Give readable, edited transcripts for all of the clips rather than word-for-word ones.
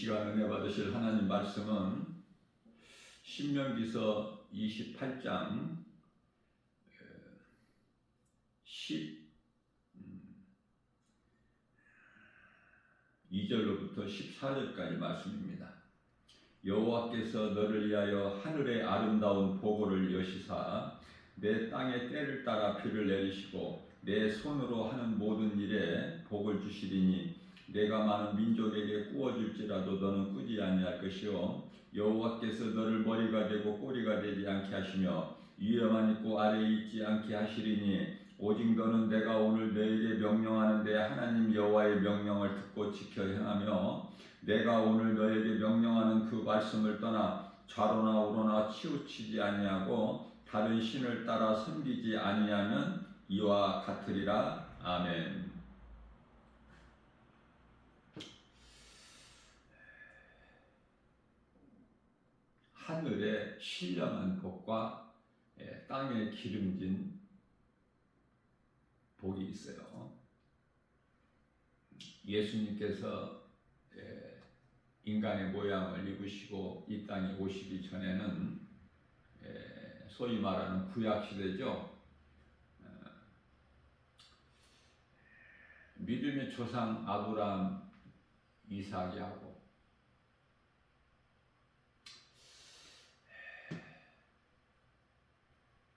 시간 은혜 받으실 하나님 말씀은 신명기서 28장 12절로부터 14절까지 말씀입니다. 여호와께서 너를 위하여 하늘의 아름다운 보고를 여시사 내 땅의 때를 따라 비를 내리시고 내 손으로 하는 모든 일에 복을 주시리니 내가 많은 민족에게 꾸어줄지라도 너는 꾸지 아니할 것이요 여호와께서 너를 머리가 되고 꼬리가 되지 않게 하시며 위에만 있고 아래에 있지 않게 하시리니 오직 너는 내가 오늘 너에게 명령하는데 하나님 여호와의 명령을 듣고 지켜 행하며 내가 오늘 너에게 명령하는 그 말씀을 떠나 좌로나 우로나 치우치지 아니하고 다른 신을 따라 섬기지 아니하면 이와 같으리라. 아멘. 하늘의 신령한 복과 땅에 기름진 복이 있어요. 예수님께서 인간의 모양을 입으시고 이 땅에 오시기 전에는 소위 말하는 구약시대죠. 믿음의 조상 아브라함, 이삭, 야곱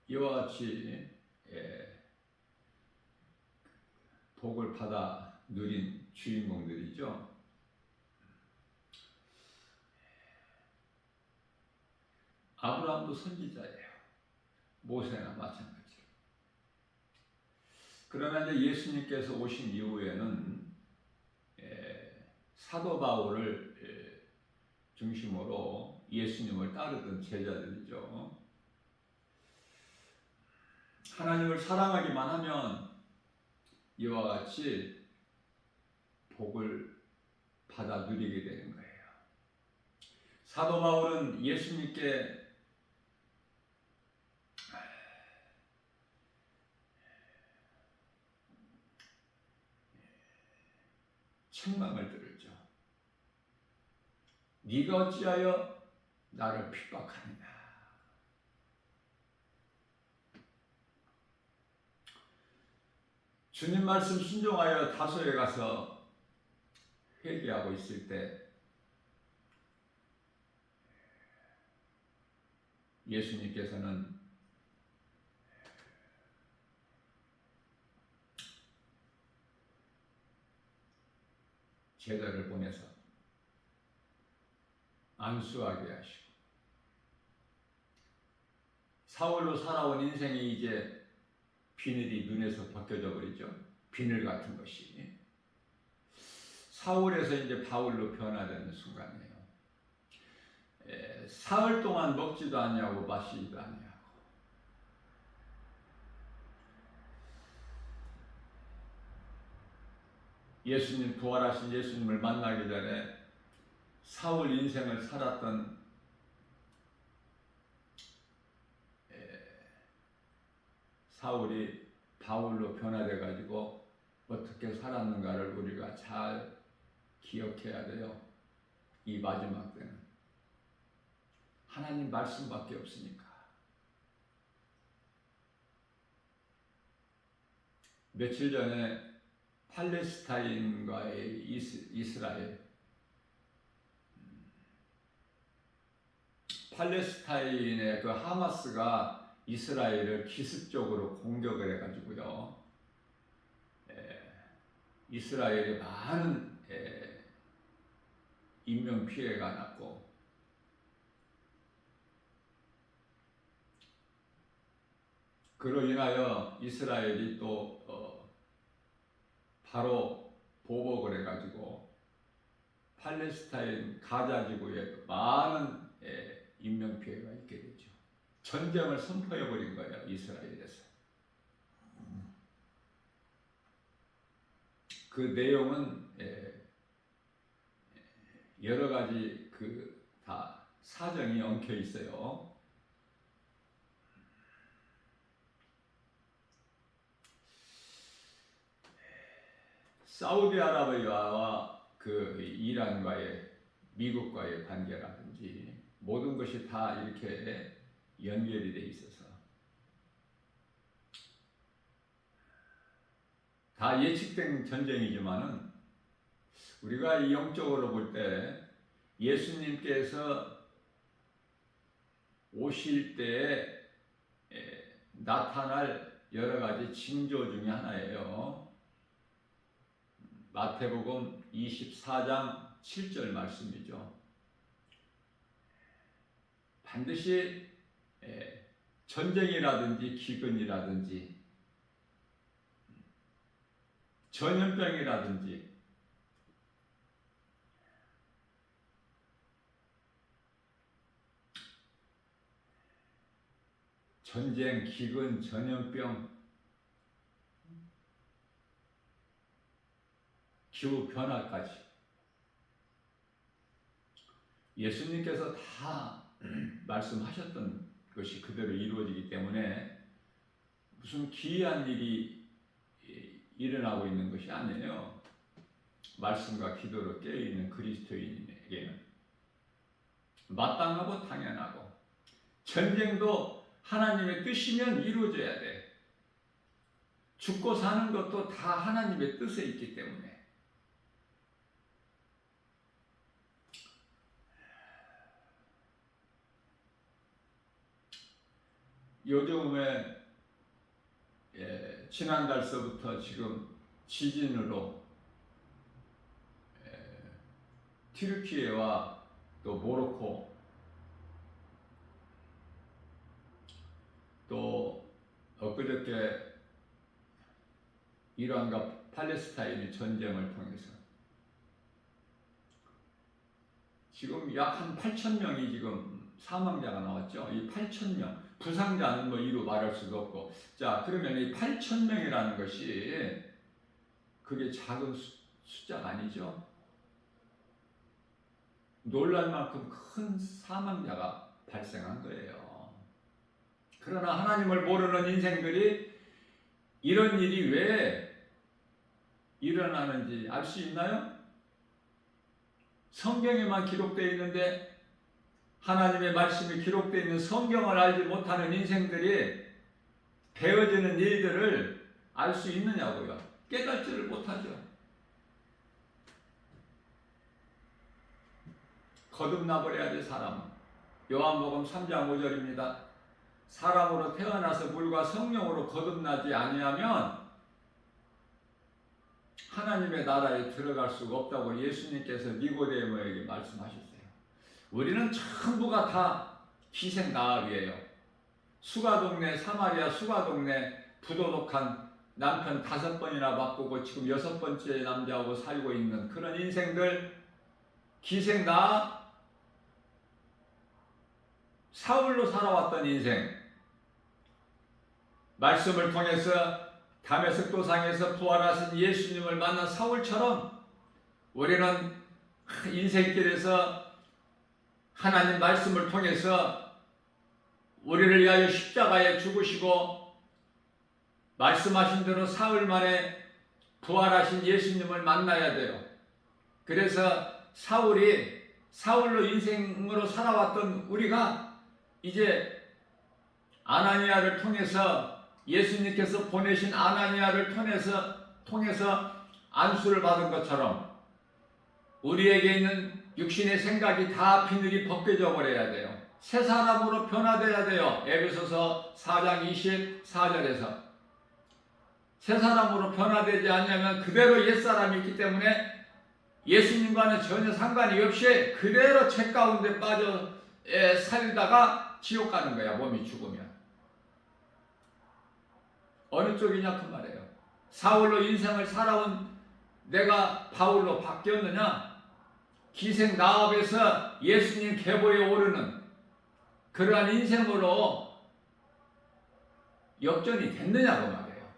이와 같이 복을 받아 누린 주인공들이죠. 아브라함도 선지자예요. 모세나 마찬가지로. 그러나 이제 예수님께서 오신 이후에는 사도 바울을 중심으로 예수님을 따르던 제자들이죠. 하나님을 사랑하기만 하면 이와 같이 복을 받아 누리게 되는 거예요. 사도 바울은 예수님께 책망을 들었죠. 네가 어찌하여 나를 핍박하느냐. 주님 말씀 순종하여 다소에 가서 회개하고 있을 때 예수님께서는 제자를 보내서 안수하게 하시고 사울로 살아온 인생이 이제 비늘이 눈에서 벗겨져 버리죠. 비늘 같은 것이 사울에서 이제 바울로 변화되는 순간이에요. 사흘 동안 먹지도 아니하고 마시지도 아니하고 예수님 부활하신 예수님을 만나기 전에 사울 인생을 살았던 사울이 바울로 변화돼 가지고 어떻게 살았는가를 우리가 잘 기억해야 돼요. 이 마지막 때는 하나님 말씀밖에 없으니까. 며칠 전에 팔레스타인과의 이스라엘 팔레스타인의 그 하마스가 이스라엘을 기습적으로 공격을 해가지고요. 이스라엘에 많은 인명 피해가 났고 그로 인하여 이스라엘이 또 바로 보복을 해가지고 팔레스타인 가자 지구에 많은 인명 피해가 있게 되죠. 전쟁을 선포해버린 거예요. 이스라엘에서. 그 내용은 여러 가지 다 사정이 엉켜 있어요. 사우디아라비아와 그 이란과의 미국과의 관계라든지 모든 것이 다 이렇게 연결이 돼 있어서 다 예측된 전쟁이지만은 우리가 이 영적으로 볼 때 예수님께서 오실 때에 나타날 여러 가지 징조 중에 하나예요. 마태복음 24장 7절 말씀이죠. 반드시 전쟁이라든지 기근이라든지 전염병이라든지 전쟁, 기근, 전염병, 기후 변화까지 예수님께서 다 말씀하셨던 것이 그대로 이루어지기 때문에 무슨 기이한 일이 일어나고 있는 것이 아니에요. 말씀과 기도로 깨어있는 그리스도인에게는 마땅하고 당연하고 전쟁도 하나님의 뜻이면 이루어져야 돼. 죽고 사는 것도 다 하나님의 뜻에 있기 때문에 요즘에 지난달서부터 지금 지진으로 튀르키예와 또 모로코 또 엊그저께 이란과 팔레스타인의 전쟁을 통해서 지금 약 한 8,000명이 지금 사망자가 나왔죠. 이 8,000명 부상자는 뭐 이루 말할 수도 없고, 자 그러면 이 8,000명이라는 것이 그게 작은 숫자가 아니죠. 놀랄 만큼 큰 사망자가 발생한 거예요. 그러나 하나님을 모르는 인생들이 이런 일이 왜 일어나는지 알 수 있나요? 성경에만 기록되어 있는데 하나님의 말씀이 기록되어 있는 성경을 알지 못하는 인생들이 되어지는 일들을 알 수 있느냐고요. 깨닫지를 못하죠. 거듭나버려야지 사람은. 요한복음 3장 5절입니다. 사람으로 태어나서 물과 성령으로 거듭나지 아니하면 하나님의 나라에 들어갈 수가 없다고 예수님께서 니고데모에게 말씀하셨어요. 우리는 전부가 다 희생 나귀예요. 수가동네 사마리아 수가동네 부도덕한 남편 5번이나 바꾸고 지금 6번째 남자하고 살고 있는 그런 인생들 기생 나 사울로 살아왔던 인생 말씀을 통해서 다메섹 도상에서 부활하신 예수님을 만난 사울처럼 우리는 인생길에서 하나님 말씀을 통해서 우리를 위하여 십자가에 죽으시고 말씀하신 대로 사흘 만에 부활하신 예수님을 만나야 돼요. 그래서 사울로 인생으로 살아왔던 우리가 이제 아나니아를 통해서 예수님께서 보내신 아나니아를 통해서 안수를 받은 것처럼 우리에게 있는 육신의 생각이 다 비늘이 벗겨져 버려야 돼요. 새 사람으로 변화돼야 돼요. 에베소서 4장 24절에서 새 사람으로 변화되지 않으면 그대로 옛사람이 있기 때문에 예수님과는 전혀 상관이 없이 그대로 죄 가운데 빠져 살다가 지옥 가는 거야. 몸이 죽으면. 어느 쪽이냐 그 말이에요. 사울로 인생을 살아온 내가 바울로 바뀌었느냐? 기생 나합에서 예수님 계보에 오르는 그러한 인생으로 역전이 됐느냐고 말이에요.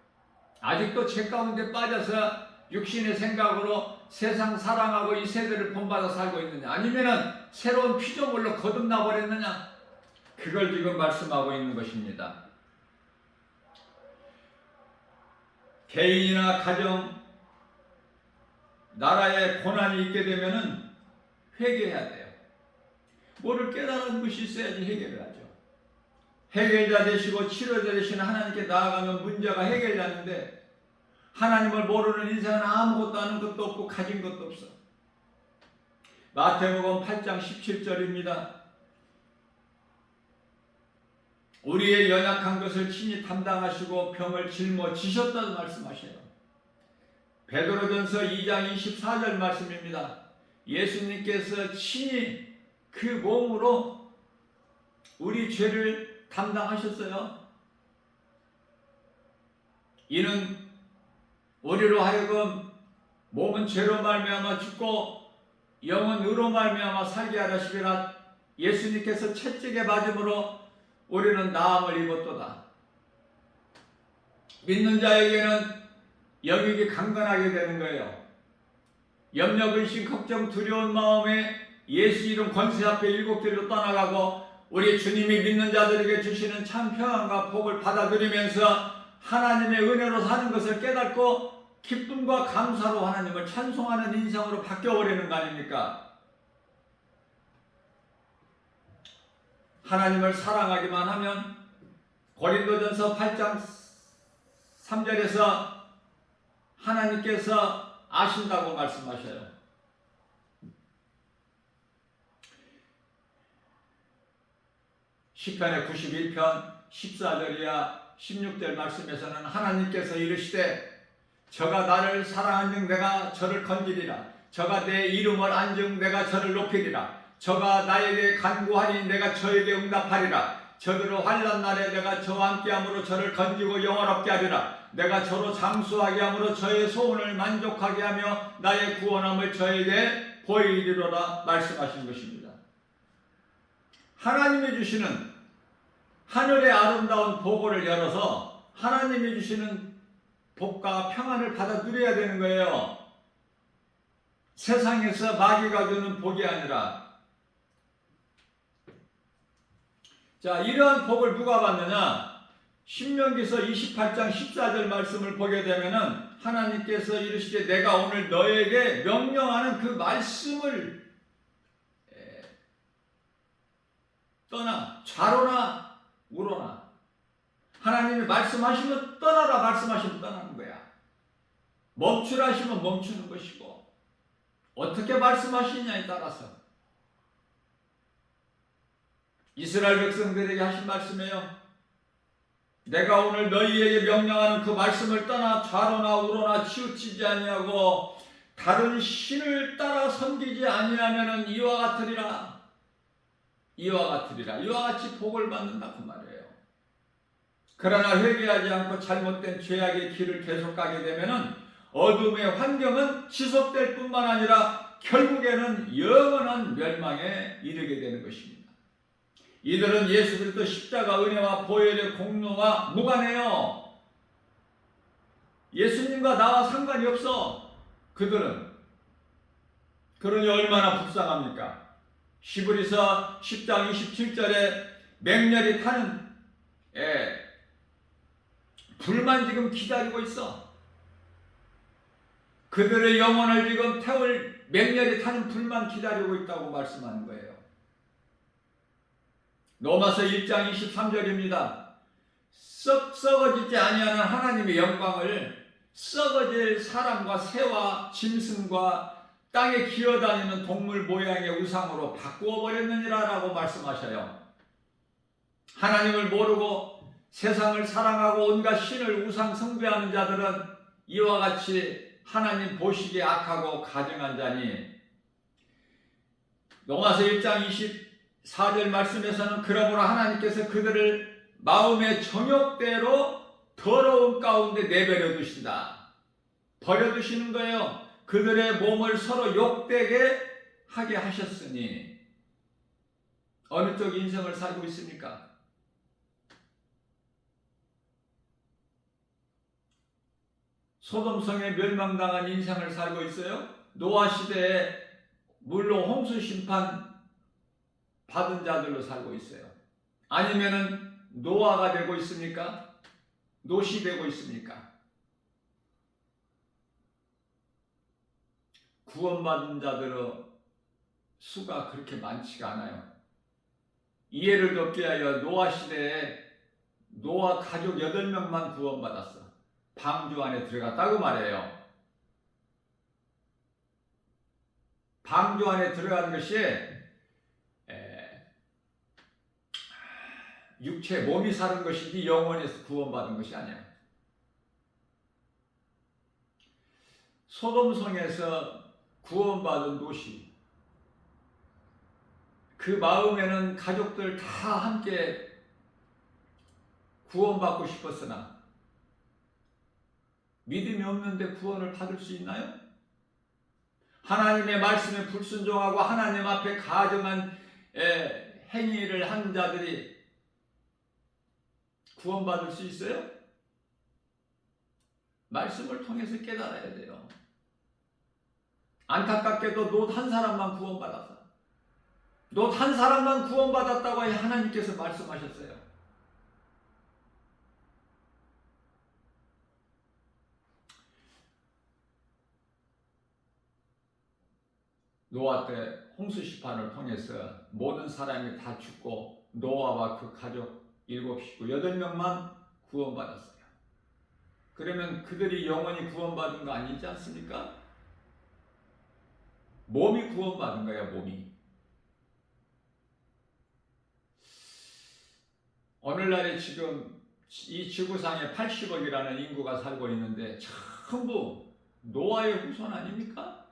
아직도 죄 가운데 빠져서 육신의 생각으로 세상 사랑하고 이 세대를 본받아 살고 있느냐? 아니면은 새로운 피조물로 거듭나 버렸느냐? 그걸 지금 말씀하고 있는 것입니다. 개인이나 가정, 나라에 고난이 있게 되면은 회개해야 돼. 뭐를 깨달은 것이 있어야지 해결을 하죠. 해결자 되시고 치료자 되시는 하나님께 나아가면 문제가 해결되는데 하나님을 모르는 인생은 아무것도 아는 것도 없고 가진 것도 없어. 마태복음 8장 17절입니다. 우리의 연약한 것을 친히 담당하시고 병을 짊어지셨다고 말씀하셔요. 베드로전서 2장 24절 말씀입니다. 예수님께서 친히 그 몸으로 우리 죄를 담당하셨어요. 이는 우리로 하여금 몸은 죄로 말미암아 죽고 영은 의로 말미암아 살게 하시리라. 예수님께서 채찍에 맞음으로 우리는 나음을 입었도다. 믿는 자에게는 영역이 강건하게 되는 거예요. 염려, 근심, 걱정, 두려운 마음에 예수 이름 권세 앞에 일곱 길로 떠나가고 우리 주님이 믿는 자들에게 주시는 참 평안과 복을 받아들이면서 하나님의 은혜로 사는 것을 깨닫고 기쁨과 감사로 하나님을 찬송하는 인생으로 바뀌어버리는 거 아닙니까? 하나님을 사랑하기만 하면 고린도전서 8장 3절에서 하나님께서 아신다고 말씀하셔요. 시편의 91편 14절이야 16절 말씀에서는 하나님께서 이르시되 저가 나를 사랑한즉 내가 저를 건지리라. 저가 내 이름을 안즉 내가 저를 높이리라. 저가 나에게 간구하니 내가 저에게 응답하리라. 저들의 환난 날에 내가 저와 함께함으로 저를 건지고 영원롭게 하리라. 내가 저로 장수하게 함으로 저의 소원을 만족하게 하며 나의 구원함을 저에게 보이리로라 말씀하신 것입니다. 하나님이 주시는 하늘의 아름다운 보고를 열어서 하나님이 주시는 복과 평안을 받아 누려야 되는 거예요. 세상에서 마귀가 주는 복이 아니라. 자, 이러한 복을 누가 받느냐? 신명기서 28장 14절 말씀을 보게 되면은 하나님께서 이르시되 내가 오늘 너에게 명령하는 그 말씀을 떠나 좌로나 우로나 하나님이 말씀하시면 떠나라 말씀하시면 떠나는 거야. 멈추라 하시면 멈추는 것이고 어떻게 말씀하시냐에 따라서 이스라엘 백성들에게 하신 말씀이에요. 내가 오늘 너희에게 명령하는 그 말씀을 떠나 좌로나 우로나 치우치지 아니하고 다른 신을 따라 섬기지 아니하면은 이와 같으리라. 이와 같으리라. 이와 같이 복을 받는다 그 말이에요. 그러나 회개하지 않고 잘못된 죄악의 길을 계속 가게 되면은 어둠의 환경은 지속될 뿐만 아니라 결국에는 영원한 멸망에 이르게 되는 것입니다. 이들은 예수 그리스도 십자가 은혜와 보혈의 공로와 무관해요. 예수님과 나와 상관이 없어. 그들은. 그러니 얼마나 불쌍합니까? 히브리서 10장 27절에 맹렬히 타는 불만 지금 기다리고 있어. 그들의 영혼을 지금 태울 맹렬히 타는 불만 기다리고 있다고 말씀하는 거예요. 로마서 1장 23절입니다. 썩어지지 아니하는 하나님의 영광을 썩어질 사람과 새와 짐승과 땅에 기어다니는 동물 모양의 우상으로 바꾸어 버렸느니라 라고 말씀하셔요. 하나님을 모르고 세상을 사랑하고 온갖 신을 우상 숭배하는 자들은 이와 같이 하나님 보시기에 악하고 가증한 자니 로마서 1장 24절 말씀에서는 그러므로 하나님께서 그들을 마음의 정욕대로 더러운 가운데 내버려 두신다. 버려두시는 거예요. 그들의 몸을 서로 욕되게 하게 하셨으니 어느 쪽 인생을 살고 있습니까? 소돔성에 멸망당한 인생을 살고 있어요? 노아 시대에 물로 홍수 심판 받은 자들로 살고 있어요. 아니면은 노아가 되고 있습니까? 노시 되고 있습니까? 구원받은 자들의 수가 그렇게 많지가 않아요. 이해를 돕기 위하여 노아 시대에 노아 가족 8명만 구원받았어. 방주 안에 들어갔다고 말해요. 방주 안에 들어가는 것이 육체 몸이 사는 것이지 영혼에서 구원받은 것이 아니야. 소돔성에서 구원받은 도시, 그 마음에는 가족들 다 함께 구원받고 싶었으나 믿음이 없는데 구원을 받을 수 있나요? 하나님의 말씀에 불순종하고 하나님 앞에 가증한 행위를 한 자들이 구원받을 수 있어요? 말씀을 통해서 깨달아야 돼요. 안타깝게도 롯 한 사람만 구원받았어. 롯 한 사람만 구원받았다고 하나님께서 말씀하셨어요. 노아 때 홍수 시판을 통해서 모든 사람이 다 죽고 노아와 그 가족 7식구 8명만 구원받았어요. 그러면 그들이 영원히 구원받은 거 아니지 않습니까? 몸이 구원받은 거야, 몸이. 오늘날에 지금 이 지구상에 80억이라는 인구가 살고 있는데 전부 노아의 후손 아닙니까?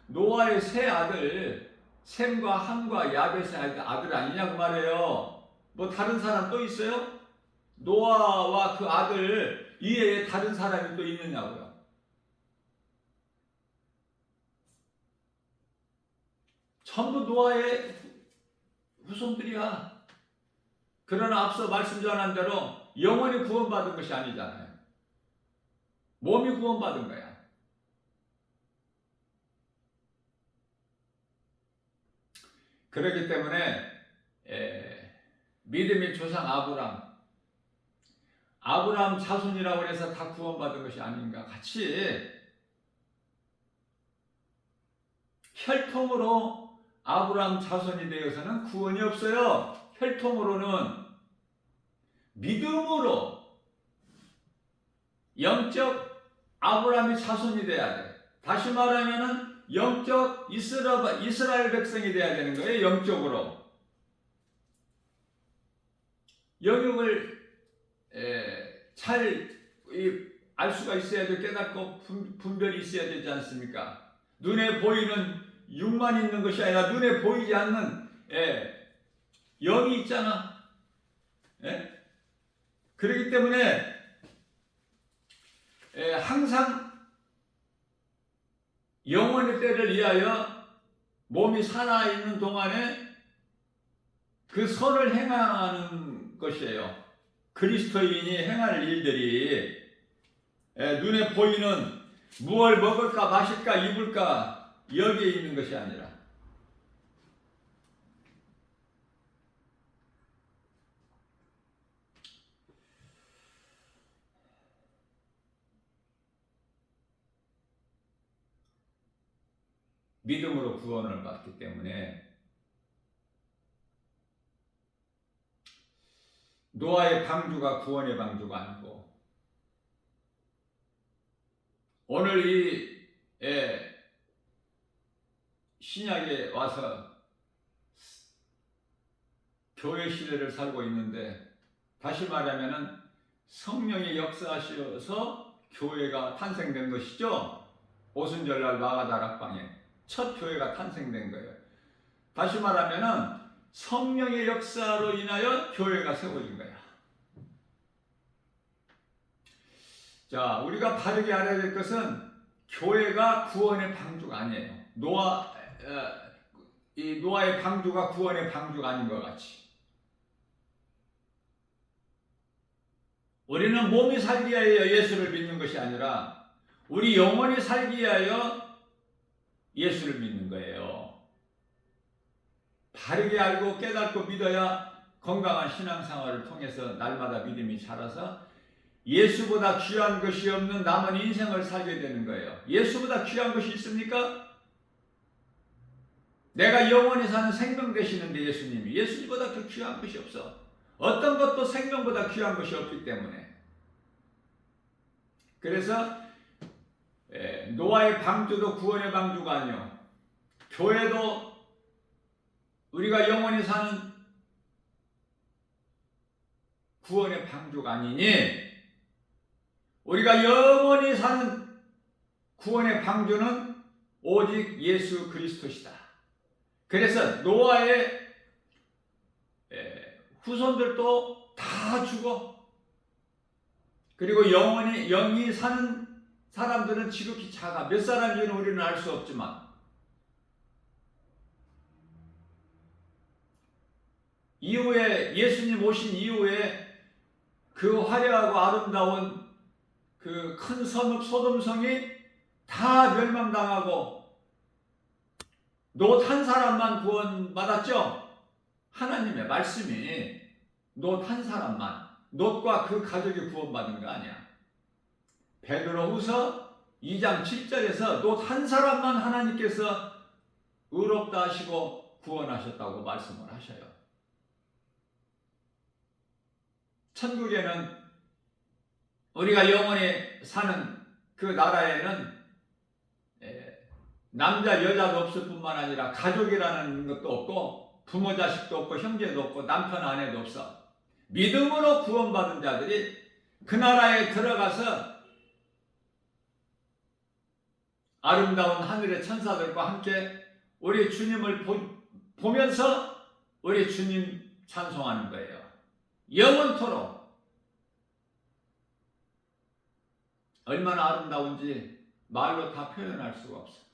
노아의 세 아들, 셈과 함과 야벳의 아들 아니냐고 말해요. 뭐 다른 사람 또 있어요? 노아와 그 아들 이외에 다른 사람이 또 있느냐고요. 전부 노아의 후손들이야. 그러나 앞서 말씀 전한 대로 영원히 구원받은 것이 아니잖아요. 몸이 구원받은 거야. 그렇기 때문에 믿음의 조상 아브라함 자손이라고 해서 다 구원받은 것이 아닌가. 같이 혈통으로 아브라함 자손이 되어서는 구원이 없어요. 혈통으로는 믿음으로 영적 아브라함의 자손이 돼야 돼. 다시 말하면은 영적 이스라엘 백성이 돼야 되는 거예요. 영적으로. 영역을 잘 알 수가 있어야죠. 깨닫고 분별이 있어야 되지 않습니까? 눈에 보이는 육만 있는 것이 아니라 눈에 보이지 않는 영이 있잖아. 그렇기 때문에 항상 영원의 때를 위하여 몸이 살아있는 동안에 그 선을 행하는 것이에요. 그리스도인이 행할 일들이 눈에 보이는 무엇을 먹을까 마실까 입을까 여기에 있는 것이 아니라 믿음으로 구원을 받기 때문에 노아의 방주가 구원의 방주가 아니고 오늘 이 신약에 와서 교회 시대를 살고 있는데 다시 말하면은 성령이 역사하셔서 교회가 탄생된 것이죠. 오순절날 마가다락방에 첫 교회가 탄생된 거예요. 다시 말하면은 성령의 역사로 인하여 교회가 세워진 거야. 자, 우리가 바르게 알아야 될 것은 교회가 구원의 방주가 아니에요. 노아의 방주가 구원의 방주가 아닌 것 같이. 우리는 몸이 살기 위하여 예수를 믿는 것이 아니라 우리 영혼이 살기 위하여 예수를 믿는 거예요. 바르게 알고 깨닫고 믿어야 건강한 신앙생활을 통해서 날마다 믿음이 자라서 예수보다 귀한 것이 없는 남은 인생을 살게 되는 거예요. 예수보다 귀한 것이 있습니까? 내가 영원히 사는 생명 되시는데 예수님보다 더 귀한 것이 없어. 어떤 것도 생명보다 귀한 것이 없기 때문에. 그래서 노아의 방주도 구원의 방주가 아니요, 교회도 우리가 영원히 사는 구원의 방주가 아니니, 우리가 영원히 사는 구원의 방주는 오직 예수 그리스도시다. 그래서 노아의 후손들도 다 죽어. 그리고 영이 사는 사람들은 지극히 작아. 몇 사람인지는 우리는 알 수 없지만, 이후에 예수님 오신 이후에 그 화려하고 아름다운 그 큰 성읍 소돔성이 다 멸망당하고 롯 한 사람만 구원받았죠. 하나님의 말씀이 롯 한 사람만, 롯과 그 가족이 구원받은 거 아니야. 베드로후서 2장 7절에서 롯 한 사람만 하나님께서 의롭다 하시고 구원하셨다고 말씀을 하셔요. 천국에는, 우리가 영원히 사는 그 나라에는 남자 여자도 없을 뿐만 아니라 가족이라는 것도 없고 부모 자식도 없고 형제도 없고 남편 아내도 없어. 믿음으로 구원받은 자들이 그 나라에 들어가서 아름다운 하늘의 천사들과 함께 우리 주님을 보면서 우리 주님 찬송하는 거예요. 영원토록. 얼마나 아름다운지 말로 다 표현할 수가 없어.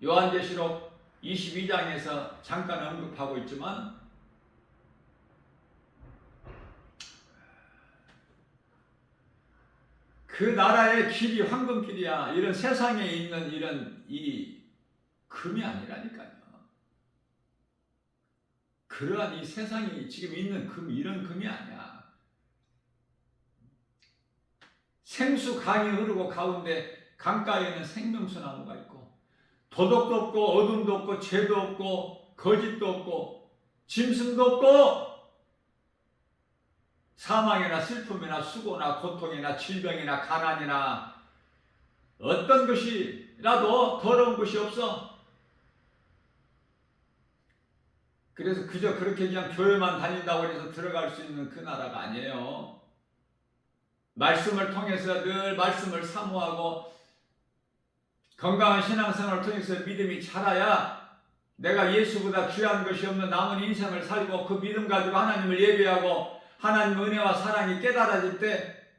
요한계시록 22장에서 잠깐 언급하고 있지만, 그 나라의 길이 황금길이야. 이런 세상에 있는 이 금이 아니라니까요. 그러한 이 세상이 지금 있는 금, 이런 금이 아니야. 생수 강이 흐르고 가운데 강가에는 생명수 나무가 있고, 도덕도 없고 어둠도 없고 죄도 없고 거짓도 없고 짐승도 없고, 사망이나 슬픔이나 수고나 고통이나 질병이나 가난이나 어떤 것이라도 더러운 것이 없어. 그래서 그저 그렇게 그냥 교회만 다닌다고 해서 들어갈 수 있는 그 나라가 아니에요. 말씀을 통해서 늘 말씀을 사모하고 건강한 신앙생활을 통해서 믿음이 자라야 내가 예수보다 귀한 것이 없는 남은 인생을 살고 그 믿음 가지고 하나님을 예배하고 하나님 은혜와 사랑이 깨달아질 때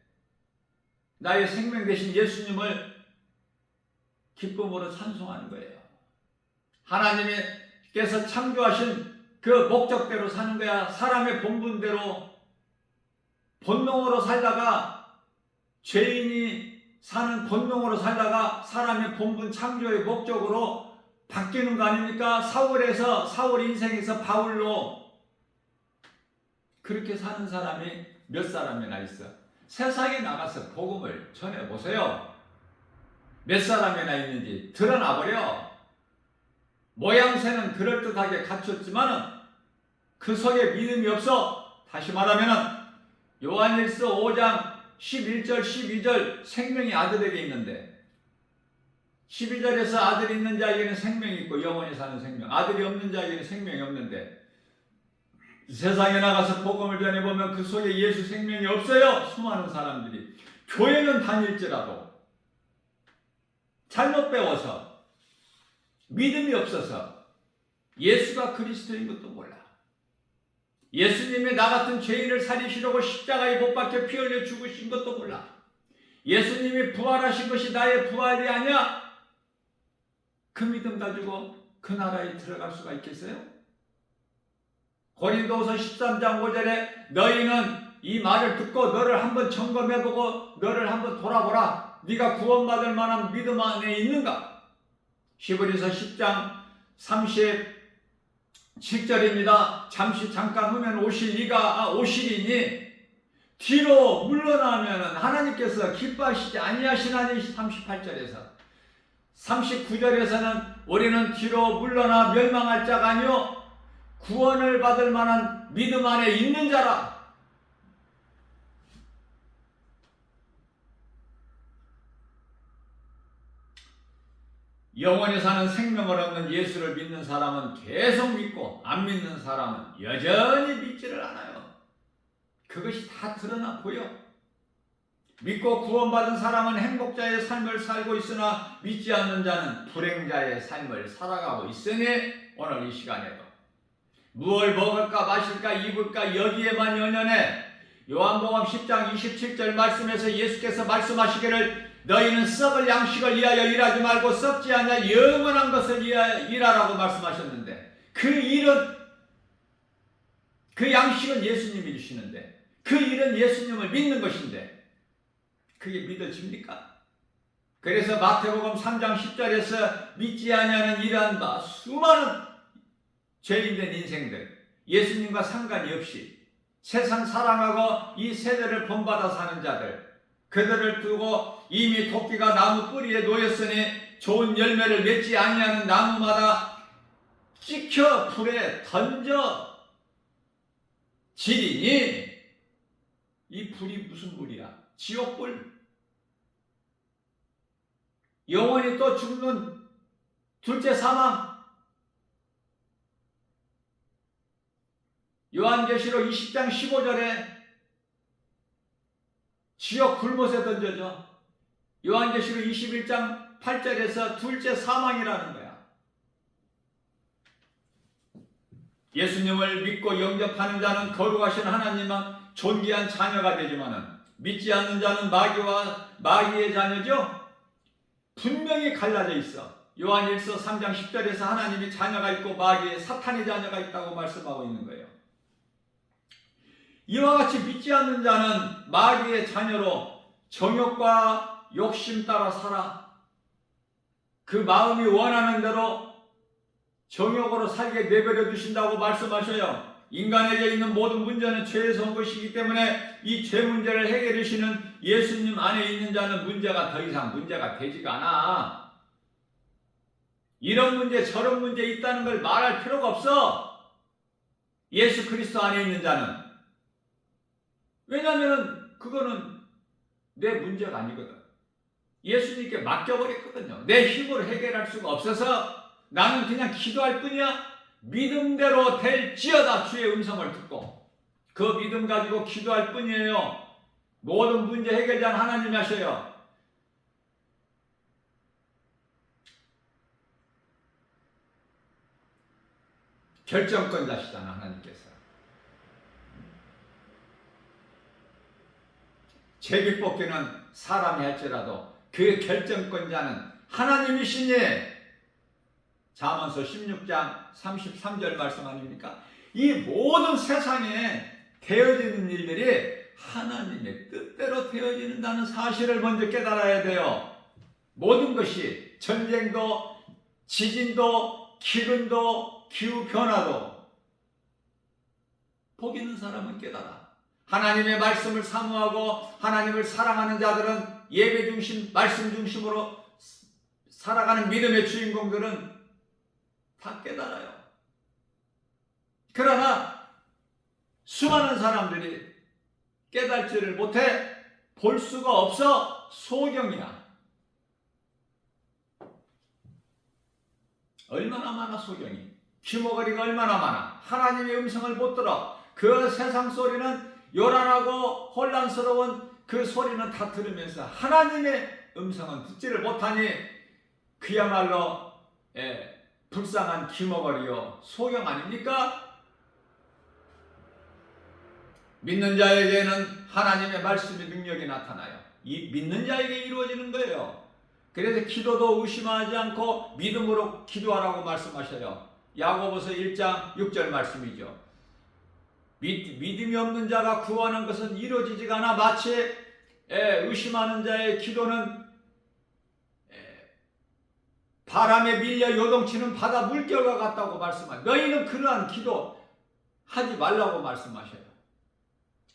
나의 생명 되신 예수님을 기쁨으로 찬송하는 거예요. 하나님께서 창조하신 그 목적대로 사는 거야. 사람의 본분대로 본능으로 살다가, 죄인이 사는 본능으로 살다가 사람의 본분 창조의 목적으로 바뀌는 거 아닙니까? 사울 인생에서 바울로 그렇게 사는 사람이 몇 사람이나 있어. 세상에 나가서 복음을 전해보세요. 몇 사람이나 있는지 드러나버려. 모양새는 그럴듯하게 갖췄지만 그 속에 믿음이 없어. 다시 말하면 요한일서 5장 11절 12절 생명이 아들에게 있는데, 12절에서 아들이 있는 자에게는 생명이 있고 영원히 사는 생명, 아들이 없는 자에게는 생명이 없는데, 세상에 나가서 복음을 전해보면 그 속에 예수 생명이 없어요. 수많은 사람들이 교회는 다닐지라도 잘못 배워서 믿음이 없어서 예수가 그리스도인 것도 몰라. 예수님이 나 같은 죄인을 살리시려고 십자가에 못 박혀 피 흘려 죽으신 것도 몰라. 예수님이 부활하신 것이 나의 부활이 아니야. 그 믿음 가지고 그 나라에 들어갈 수가 있겠어요? 고린도후서 13장 5절에 너희는 이 말을 듣고 너를 한번 점검해보고 너를 한번 돌아보라. 네가 구원받을 만한 믿음 안에 있는가? 히브리서 10장 37절입니다. 잠깐 후면 오시리니 뒤로 물러나면 하나님께서 기뻐하시지 아니하시나니. 38절에서 39절에서는 우리는 뒤로 물러나 멸망할 자가 아니요 구원을 받을 만한 믿음 안에 있는 자라. 영원히 사는 생명을 얻는 예수를 믿는 사람은 계속 믿고 안 믿는 사람은 여전히 믿지를 않아요. 그것이 다 드러나 보여. 믿고 구원받은 사람은 행복자의 삶을 살고 있으나 믿지 않는 자는 불행자의 삶을 살아가고 있으니 오늘 이 시간에도 무엇을 먹을까 마실까 입을까 여기에만 연연해. 요한복음 10장 27절 말씀에서 예수께서 말씀하시기를 너희는 썩을 양식을 위하여 일하지 말고 썩지 않냐 영원한 것을 위하여 일하라고 말씀하셨는데 그 양식은 예수님이 주시는데 그 일은 예수님을 믿는 것인데 그게 믿어집니까? 그래서 마태복음 3장 10절에서 믿지 아니하는 이러한 바 수많은 죄인된 인생들 예수님과 상관이 없이 세상 사랑하고 이 세대를 본받아 사는 자들 그들을 두고 이미 토끼가 나무 뿌리에 놓였으니 좋은 열매를 맺지 아니하는 나무마다 찍혀 불에 던져 지리니 이 불이 무슨 불이야? 지옥불. 영원히 또 죽는 둘째 사망. 요한계시록 20장 15절에 지옥 불못에 던져져. 요한계시록 21장 8절에서 둘째 사망이라는 거야. 예수님을 믿고 영접하는 자는 거룩하신 하나님만 존귀한 자녀가 되지만은 믿지 않는 자는 마귀와 마귀의 자녀죠. 분명히 갈라져 있어. 요한일서 3장 10절에서 하나님이 자녀가 있고 마귀의 사탄의 자녀가 있다고 말씀하고 있는 거예요. 이와 같이 믿지 않는 자는 마귀의 자녀로 정욕과 욕심 따라 살아 그 마음이 원하는 대로 정욕으로 살게 내버려 두신다고 말씀하셔요. 인간에게 있는 모든 문제는 죄에서 온 것이기 때문에 이 죄 문제를 해결해 주시는 예수님 안에 있는 자는 문제가 더 이상 문제가 되지가 않아. 이런 문제 저런 문제 있다는 걸 말할 필요가 없어. 예수 그리스도 안에 있는 자는. 왜냐하면 그거는 내 문제가 아니거든. 예수님께 맡겨버렸거든요. 내 힘으로 해결할 수가 없어서 나는 그냥 기도할 뿐이야. 믿음대로 될지어다 주의 음성을 듣고 그 믿음 가지고 기도할 뿐이에요. 모든 문제 해결자는 하나님이 하셔요. 결정권자시잖아 하나님께서. 제비 뽑기는 사람이 할지라도 그 결정권자는 하나님이시니 잠언서 16장 33절 말씀 아닙니까? 이 모든 세상에 되어지는 일들이 하나님의 뜻대로 되어지는다는 사실을 먼저 깨달아야 돼요. 모든 것이 전쟁도 지진도 기근도 기후변화도 복 있는 사람은 깨달아. 하나님의 말씀을 사모하고 하나님을 사랑하는 자들은 예배 중심 말씀 중심으로 살아가는 믿음의 주인공들은 다 깨달아요. 그러나 수많은 사람들이 깨달지를 못해. 볼 수가 없어. 소경이야. 얼마나 많아 소경이. 귀머거리가 얼마나 많아. 하나님의 음성을 못 들어. 그 세상 소리는 요란하고 혼란스러운 그 소리는 다 들으면서 하나님의 음성은 듣지를 못하니 그야말로 불쌍한 귀머거리요 소경 아닙니까? 믿는 자에게는 하나님의 말씀의 능력이 나타나요. 이 믿는 자에게 이루어지는 거예요. 그래서 기도도 의심하지 않고 믿음으로 기도하라고 말씀하셔요. 야고보서 1장 6절 말씀이죠. 믿음이 없는 자가 구하는 것은 이루어지지가 않아. 마치 의심하는 자의 기도는 바람에 밀려 요동치는 바다 물결과 같다고 말씀하셔요. 너희는 그러한 기도 하지 말라고 말씀하셔요.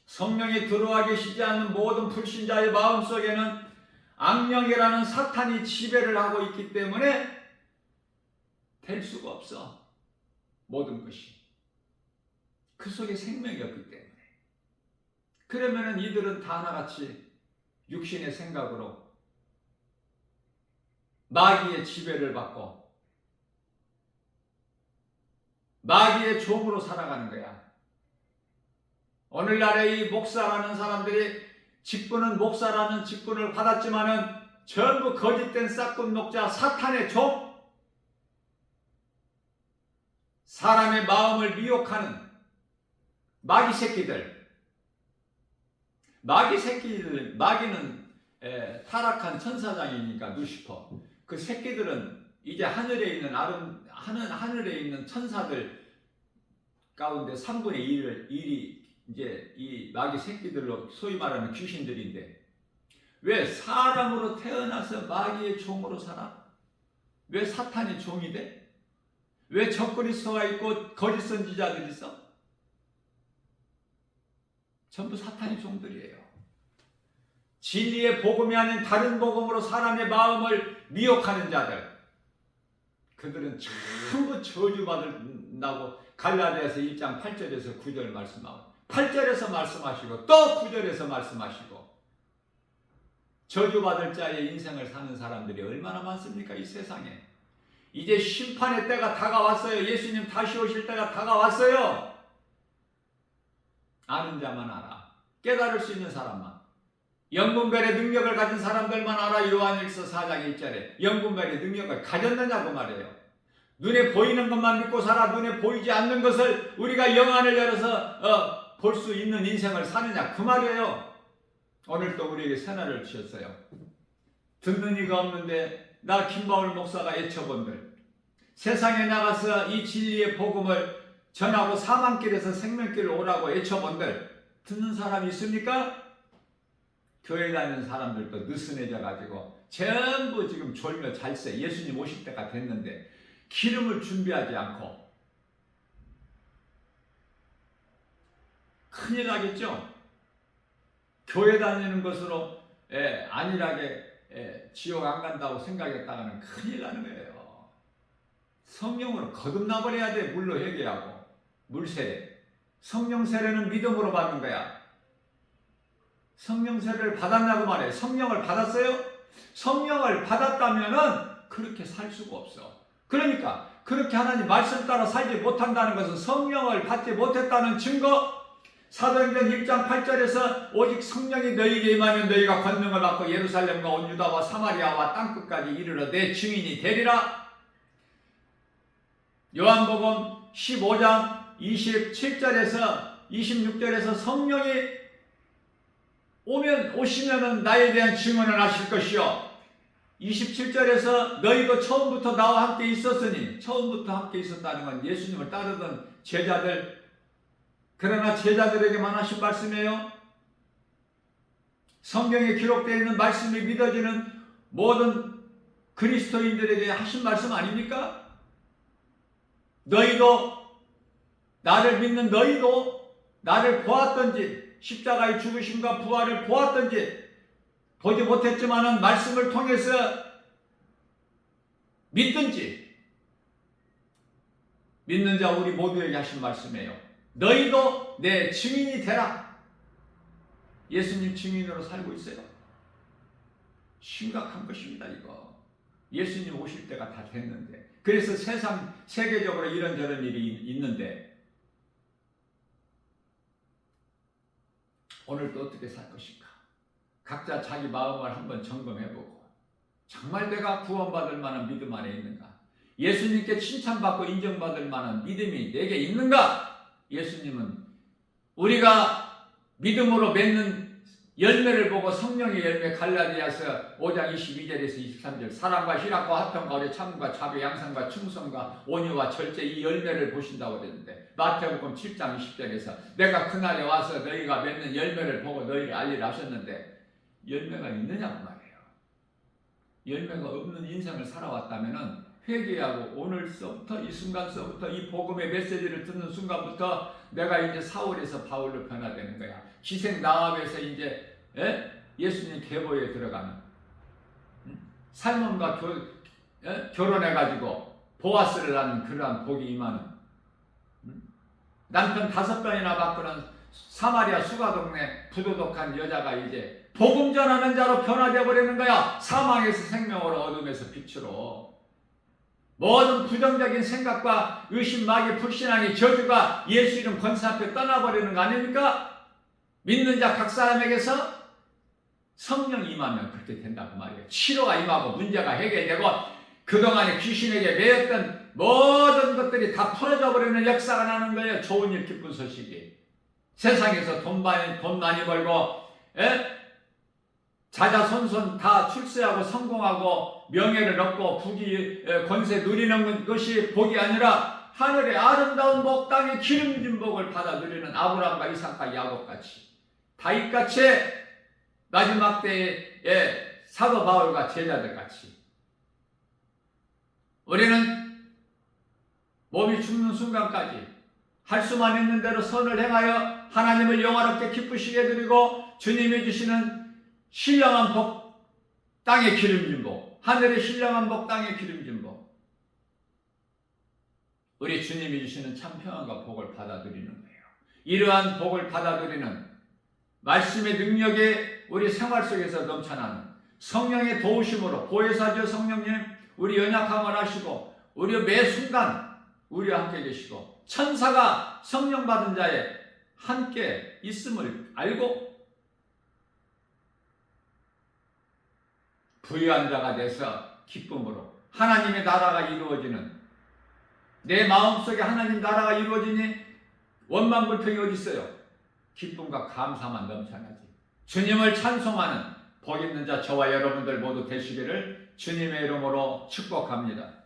성령이 들어와 계시지 않는 모든 불신자의 마음속에는 악령이라는 사탄이 지배를 하고 있기 때문에 될 수가 없어. 모든 것이. 그 속에 생명이 없기 때문에. 그러면은 이들은 다 하나같이 육신의 생각으로 마귀의 지배를 받고 마귀의 종으로 살아가는 거야. 오늘날의 이 목사라는 사람들이 직분은 목사라는 직분을 받았지만은 전부 거짓된 싹군 목자 사탄의 종, 사람의 마음을 미혹하는 마귀 새끼들. 마귀는 타락한 천사장이니까 루시퍼. 그 새끼들은 이제 하늘에 있는 천사들 가운데 3분의 1이 이제 이 마귀 새끼들로 소위 말하는 귀신들인데, 왜 사람으로 태어나서 마귀의 종으로 살아? 왜 사탄의 종이 돼? 왜 적그리스도가 있고 거짓 선지자들이 있어? 전부 사탄의 종들이에요. 진리의 복음이 아닌 다른 복음으로 사람의 마음을 미혹하는 자들, 그들은 전부 저주받는다고 갈라디아서 1장 8절에서 9절 말씀하고 8절에서 말씀하시고 또 9절에서 말씀하시고, 저주받을 자의 인생을 사는 사람들이 얼마나 많습니까? 이 세상에. 이제 심판의 때가 다가왔어요. 예수님 다시 오실 때가 다가왔어요. 아는 자만 알아. 깨달을 수 있는 사람만. 영분별의 능력을 가진 사람들만 알아. 요한일서 4장 1절에 영분별의 능력을 가졌느냐고 말해요. 눈에 보이는 것만 믿고 살아. 눈에 보이지 않는 것을 우리가 영안을 열어서 볼 수 있는 인생을 사느냐, 그 말이에요. 오늘 또 우리에게 새날을 주셨어요. 듣는 이가 없는데 나 김바울 목사가 애처본들, 세상에 나가서 이 진리의 복음을 전하고 사망길에서 생명길을 오라고 애처본들, 듣는 사람이 있습니까? 교회 다니는 사람들도 느슨해져 가지고 전부 지금 졸며 잘세. 예수님 오실 때가 됐는데 기름을 준비하지 않고 큰일 나겠죠? 교회 다니는 것으로 안일하게 지옥 안 간다고 생각했다가는 큰일 나는 거예요. 성령으로 거듭나버려야 돼. 물로 회개하고 물세례. 성령 세례는 믿음으로 받는 거야. 성령 세례를 받았냐고 말해. 성령을 받았어요? 성령을 받았다면은 그렇게 살 수가 없어. 그러니까 그렇게 하나님 말씀 따라 살지 못한다는 것은 성령을 받지 못했다는 증거. 사도행전 1장 8절에서 오직 성령이 너희에게 임하면 너희가 권능을 받고 예루살렘과 온 유다와 사마리아와 땅끝까지 이르러 내 증인이 되리라. 요한복음 15장 27절에서 26절에서 성령이 오시면은 나에 대한 증언을 하실 것이요. 27절에서 너희도 처음부터 나와 함께 있었으니, 처음부터 함께 있었다는 건 예수님을 따르던 제자들, 그러나 제자들에게만 하신 말씀이에요. 성경에 기록되어 있는 말씀이 믿어지는 모든 그리스도인들에게 하신 말씀 아닙니까? 너희도, 나를 믿는 너희도 나를 보았던지, 십자가의 죽으심과 부활을 보았던지, 보지 못했지만은 말씀을 통해서 믿든지, 믿는 자 우리 모두에게 하신 말씀이에요. 너희도 내 증인이 되라. 예수님 증인으로 살고 있어요. 심각한 것입니다, 이거. 예수님 오실 때가 다 됐는데. 그래서 세계적으로 이런저런 일이 있는데, 오늘도 어떻게 살 것인가? 각자 자기 마음을 한번 점검해보고, 정말 내가 구원받을 만한 믿음 안에 있는가? 예수님께 칭찬받고 인정받을 만한 믿음이 내게 있는가? 예수님은 우리가 믿음으로 맺는 열매를 보고 성령의 열매, 갈라디아서 5장 22절에서 23절, 사랑과 희락과 화평과 오래 참음과 자비, 양선과 충성과 온유와 절제, 이 열매를 보신다고 그랬는데, 마태복음 7장 20절에서 내가 그날에 와서 너희가 맺는 열매를 보고 너희를 알리라 하셨는데, 열매가 있느냐고 말이에요. 열매가 없는 인생을 살아왔다면은 회개하고 오늘서부터, 이 순간서부터, 이 복음의 메시지를 듣는 순간부터 내가 이제 사울에서 바울로 변화되는 거야. 기생 나합에서 이제 예수님 계보에 들어가는, 살몬과 결혼해가지고 보아스를 낳는 그러한 복이 임하는, 남편 5번이나 바꾸는 사마리아 수가 동네 부도덕한 여자가 이제 복음 전하는 자로 변화되어 버리는 거야. 사망에서 생명으로, 어둠에서 빛으로. 모든 부정적인 생각과 의심, 마귀, 불신앙이, 저주가 예수 이름 권세 앞에 떠나버리는 거 아닙니까? 믿는 자 각 사람에게서 성령 임하면 그렇게 된다고 말이에요. 치료가 임하고 문제가 해결되고 그동안에 귀신에게 매였던 모든 것들이 다 풀어져 버리는 역사가 나는 거예요. 좋은 일, 기쁜 소식이. 세상에서 돈 많이 벌고 자자손손 다 출세하고 성공하고 명예를 얻고 부귀 권세 누리는 것이 복이 아니라 하늘의 아름다운 복, 땅의 기름진 복을 받아 누리는 아브라함과 이삭과 야곱같이, 다윗같이, 마지막 때의 사도 바울과 제자들같이 우리는 몸이 죽는 순간까지 할 수만 있는 대로 선을 행하여 하나님을 영화롭게 기쁘시게 드리고 주님이 주시는 신령한 복, 땅의 기름진 복, 하늘의 신령한 복, 땅의 기름진 복, 우리 주님이 주시는 참 평안과 복을 받아들이는 거예요. 이러한 복을 받아들이는 말씀의 능력이 우리 생활 속에서 넘쳐나는 성령의 도우심으로 보혜사주 성령님 우리 연약함을 하시고 우리 매 순간 우리와 함께 계시고 천사가 성령 받은 자에 함께 있음을 알고 부유한 자가 돼서 기쁨으로 하나님의 나라가 이루어지는, 내 마음속에 하나님 나라가 이루어지니 원망불평이 어디 있어요? 기쁨과 감사만 넘쳐나지. 주님을 찬송하는 복 있는 자 저와 여러분들 모두 되시기를 주님의 이름으로 축복합니다.